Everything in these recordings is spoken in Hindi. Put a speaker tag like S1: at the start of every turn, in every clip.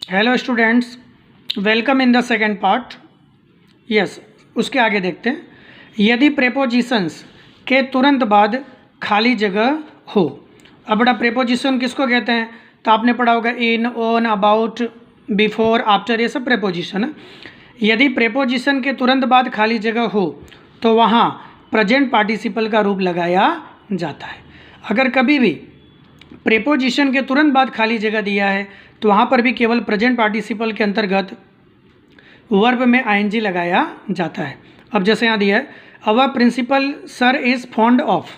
S1: Hello students, welcome in the second part. Yes, उसके आगे देखते हैं। यदि प्रेपोजिशंस के तुरंत बाद खाली जगह हो। अब बड़ा प्रेपोजिशन किसको कहते हैं? तो आपने पढ़ा होगा इन, ऑन, अबाउट, बिफोर, आफ्टर, ये सब प्रेपोजिशन है। यदि प्रेपोजिशन के तुरंत बाद खाली जगह हो तो वहाँ प्रेजेंट पार्टिसिपल का रूप लगाया जाता है। अगर कभी भी प्रेपोजिशन के तुरंत बाद खाली जगह दिया है तो वहाँ पर भी केवल प्रेजेंट पार्टिसिपल के अंतर्गत वर्ब में आईएनजी लगाया जाता है। अब जैसे यहाँ दिया है, our principal sir is fond of.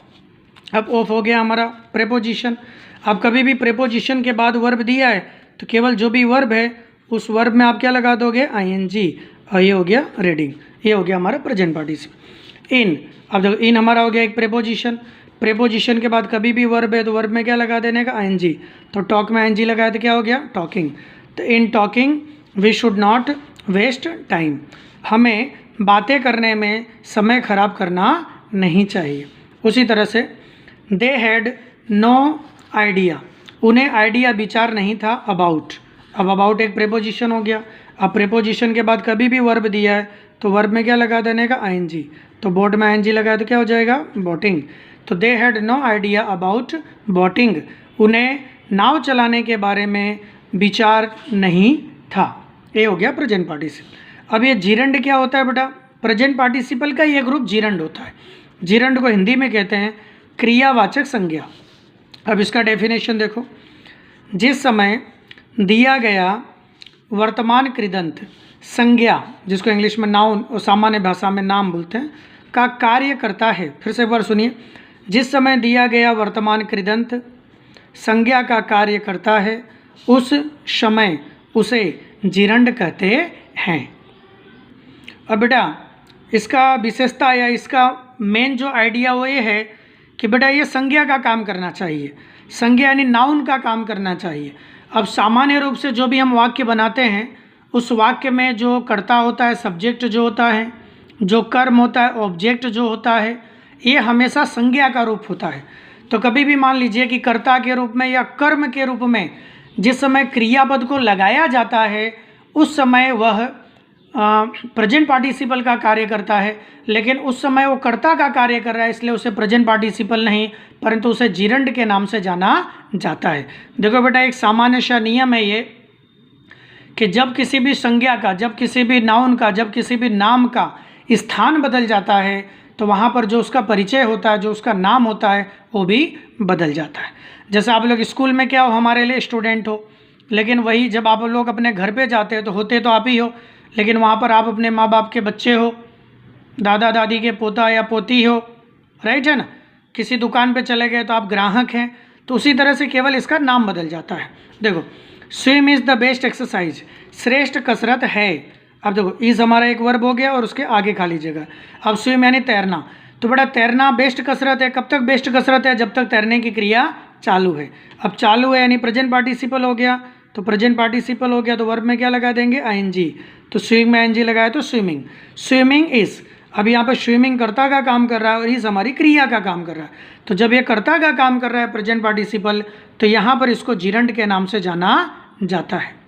S1: अब ऑफ हो गया हमारा प्रेपोजिशन। अब कभी भी प्रेपोजिशन के बाद वर्ब दिया है तो केवल जो भी वर्ब है उस वर्ब में आप क्या लगा दोगे? आईएनजी। और ये हो गया रीडिंग, ये हो गया हमारा प्रेजेंट पार्टिसिपल। इन, अब देखो इन हमारा हो गया एक प्रेपोजिशन। प्रेपोजिशन के बाद कभी भी वर्ब है तो वर्ब में क्या लगा देने का? आईएनजी। तो टॉक में आईएनजी लगाया तो क्या हो गया? टॉकिंग। तो in talking we should not waste time. हमें बातें करने में समय खराब करना नहीं चाहिए। उसी तरह से दे हैड नो आइडिया, उन्हें आइडिया विचार नहीं था अबाउट। अब अबाउट एक प्रेपोजिशन हो गया। अब प्रेपोजिशन के बाद कभी भी वर्ब दिया है तो वर्ब में क्या लगा देने का? आईएनजी। तो बोट में आईएनजी लगाया तो क्या हो जाएगा? बोटिंग। तो they had no idea about boating, उन्हें नाव चलाने के बारे में विचार नहीं था। ये हो गया प्रेजेंट पार्टिसिपल। अब ये जीरंड क्या होता है बेटा? प्रेजेंट पार्टिसिपल का ये ग्रुप जीरंड होता है। जीरंड को हिंदी में कहते हैं क्रियावाचक संज्ञा। अब इसका डेफिनेशन देखो, जिस समय दिया गया वर्तमान कृदंत संज्ञा, जिसको इंग्लिश में नाउन और सामान्य भाषा में नाम बोलते हैं, का कार्य करता है। फिर से एक बार सुनिए, जिस समय दिया गया वर्तमान कृदंत संज्ञा का कार्य करता है उस समय उसे जीरंड कहते हैं। अब बेटा इसका विशेषता या इसका मेन जो आइडिया वो ये है कि बेटा ये संज्ञा का काम करना चाहिए। संज्ञा यानी नाउन का काम करना चाहिए। अब सामान्य रूप से जो भी हम वाक्य बनाते हैं उस वाक्य में जो कर्ता होता है, सब्जेक्ट जो होता है, जो कर्म होता है, ऑब्जेक्ट जो होता है, ये हमेशा संज्ञा का रूप होता है। तो कभी भी मान लीजिए कि कर्ता के रूप में या कर्म के रूप में जिस समय क्रियापद को लगाया जाता है उस समय वह प्रेजेंट पार्टिसिपल का कार्य करता है, लेकिन उस समय वो कर्ता का कार्य कर रहा है इसलिए उसे प्रेजेंट पार्टिसिपल नहीं परंतु उसे जीरंड के नाम से जाना जाता है। देखो बेटा एक सामान्य सा नियम है ये कि जब किसी भी संज्ञा का, जब किसी भी नाउन का, जब किसी भी नाम का स्थान बदल जाता है तो वहाँ पर जो उसका परिचय होता है, जो उसका नाम होता है वो भी बदल जाता है। जैसे आप लोग स्कूल में क्या हो, हमारे लिए स्टूडेंट हो, लेकिन वही जब आप लोग अपने घर पे जाते हैं तो होते तो आप ही हो, लेकिन वहाँ पर आप अपने माँ बाप के बच्चे हो, दादा दादी के पोता या पोती हो, राइट है ना। किसी दुकान पे चले गए तो आप ग्राहक हैं। तो उसी तरह से केवल इसका नाम बदल जाता है। देखो swim is the best exercise, श्रेष्ठ कसरत है। अब देखो इज़ हमारा एक वर्ब हो गया और उसके आगे खाली जगह। अब स्विम यानी तैरना, तो बड़ा तैरना बेस्ट कसरत है। कब तक बेस्ट कसरत है? जब तक तैरने की क्रिया चालू है। अब चालू है यानी प्रेजेंट पार्टिसिपल हो गया, तो प्रेजेंट पार्टिसिपल हो गया तो वर्ब में क्या लगा देंगे? आईएनजी। तो स्विमिंग में आईएनजी लगाया तो स्विमिंग। स्विमिंग इज़, अब यहाँ पर स्विमिंग कर्ता का काम कर रहा है और इज़ हमारी क्रिया का काम कर रहा है। तो जब ये कर्ता का काम कर रहा है प्रेजेंट पार्टिसिपल तो यहाँ पर इसको जीरंड के नाम से जाना जाता है।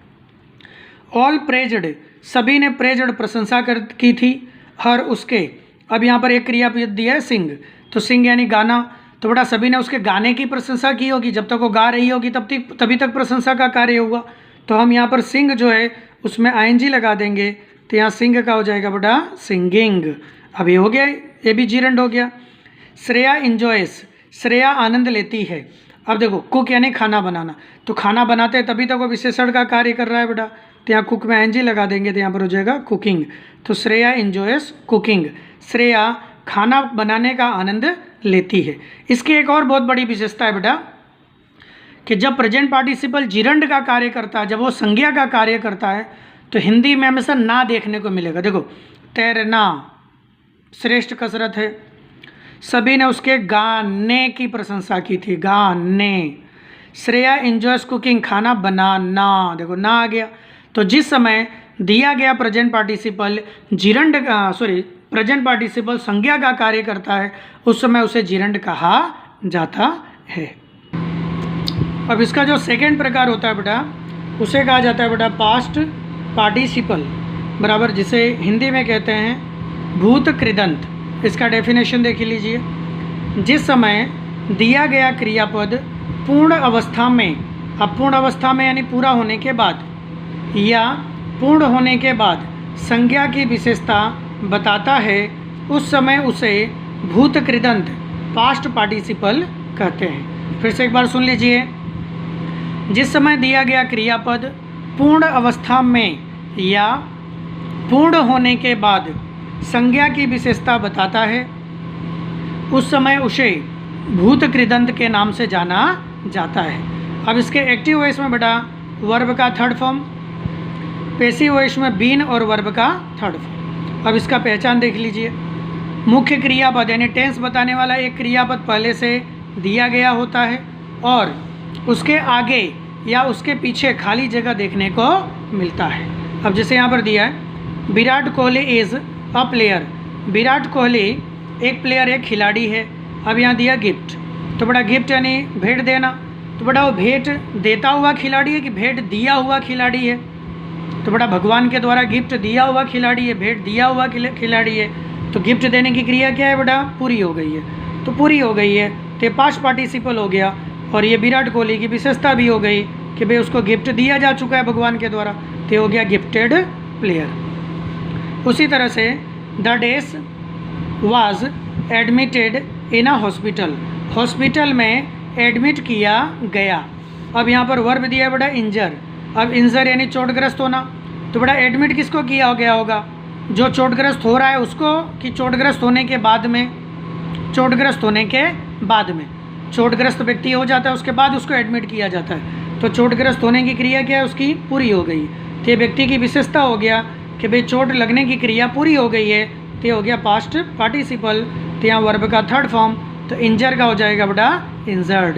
S1: ऑल प्रेज्ड, सभी ने प्रेज्ड प्रशंसा की थी हर उसके। अब यहाँ पर एक क्रियापद दिया है सिंग, तो सिंग यानी गाना। तो बेटा सभी ने उसके गाने की प्रशंसा की होगी, जब तक वो गा रही होगी तभी तक प्रशंसा का कार्य होगा। तो हम यहाँ पर सिंग जो है उसमें आईएनजी लगा देंगे तो यहाँ सिंग का हो जाएगा बेटा सिंगिंग। अब ये हो गया, ये भी जीरंड हो गया। श्रेया इंजॉयस, श्रेया आनंद लेती है। अब देखो कुक यानी खाना बनाना, तो खाना बनाते हैं तभी तक वो विशेषण का कार्य कर रहा है बेटा, तो यहाँ कुक में आईएनजी लगा देंगे तो यहाँ पर हो जाएगा कुकिंग। तो श्रेया इंजॉयस कुकिंग, श्रेया खाना बनाने का आनंद लेती है। इसकी एक और बहुत बड़ी विशेषता है बेटा कि जब प्रेजेंट पार्टिसिपल जीरंड का कार्य करता है, जब वो संज्ञा का कार्य करता है तो हिंदी में हमेशा ना देखने को मिलेगा। देखो तैरना श्रेष्ठ कसरत है, सभी ने उसके गाने की प्रशंसा की थी, गाने। श्रेया इंजॉयस कुकिंग, खाना बनाना, देखो ना आ गया। तो जिस समय दिया गया present participle gerund present participle संज्ञा का कार्य करता है उस समय उसे जीरंड कहा जाता है। अब इसका जो सेकंड प्रकार होता है बेटा उसे कहा जाता है बेटा पास्ट पार्टिसिपल, बराबर, जिसे हिंदी में कहते हैं भूत कृदंत। इसका डेफिनेशन देख लीजिए। जिस समय दिया गया क्रियापद पूर्ण अवस्था में, अब पूर्ण अवस्था में यानी पूरा होने के बाद या पूर्ण होने के बाद संज्ञा की विशेषता बताता है, उस समय उसे भूत कृदंत पास्ट पार्टिसिपल कहते हैं। फिर से एक बार सुन लीजिए। जिस समय दिया गया क्रियापद पूर्ण अवस्था में या पूर्ण होने के बाद संज्ञा की विशेषता बताता है, उस समय उसे भूत कृदंत के नाम से जाना जाता है। अब इसके एक्टिव वॉइस में बेटा वर्ब का थर्ड फॉर्म, पैसिव वॉइस में बीन और वर्ब का थर्ड फॉर्म। अब इसका पहचान देख लीजिए। मुख्य क्रियापद यानी टेंस बताने वाला एक क्रियापद पहले से दिया गया होता है और उसके आगे या उसके पीछे खाली जगह देखने को मिलता है। अब जैसे यहाँ पर दिया है Virat Kohli is a player. Virat Kohli एक प्लेयर, एक खिलाड़ी है। अब यहाँ दिया गिफ्ट, तो बड़ा गिफ्ट यानी भेंट देना, तो बड़ा वो भेंट देता हुआ खिलाड़ी है कि भेंट दिया हुआ खिलाड़ी है? तो बड़ा भगवान के द्वारा गिफ्ट दिया हुआ खिलाड़ी है, भेंट दिया हुआ खिलाड़ी है। तो गिफ्ट देने की क्रिया क्या है बेटा? पूरी हो गई है। तो पूरी हो गई है तो पास्ट पार्टिसिपल हो गया और ये विराट कोहली की विशेषता भी हो गई कि भाई उसको गिफ्ट दिया जा चुका है भगवान के द्वारा, तो हो गया गिफ्टेड प्लेयर। उसी तरह से the des was admitted in a hospital. Hospital में एडमिट किया गया। अब यहाँ पर वर्ब दिया है बेटा इंजर। अब इंजर यानी चोटग्रस्त होना, तो बेटा एडमिट किसको किया गया होगा? जो चोटग्रस्त हो रहा है उसको, कि चोटग्रस्त होने के बाद में? चोटग्रस्त होने के बाद में, चोटग्रस्त व्यक्ति हो जाता है उसके बाद उसको एडमिट किया जाता है। तो चोटग्रस्त होने की क्रिया क्या है? उसकी पूरी हो गई। तो ये व्यक्ति की विशेषता हो गया कि भाई चोट लगने की क्रिया पूरी हो गई है, तो ये हो गया पास्ट पार्टिसिपल। तो यहाँ वर्ब का थर्ड फॉर्म, तो इंजर का हो जाएगा बेटा इंजर्ड।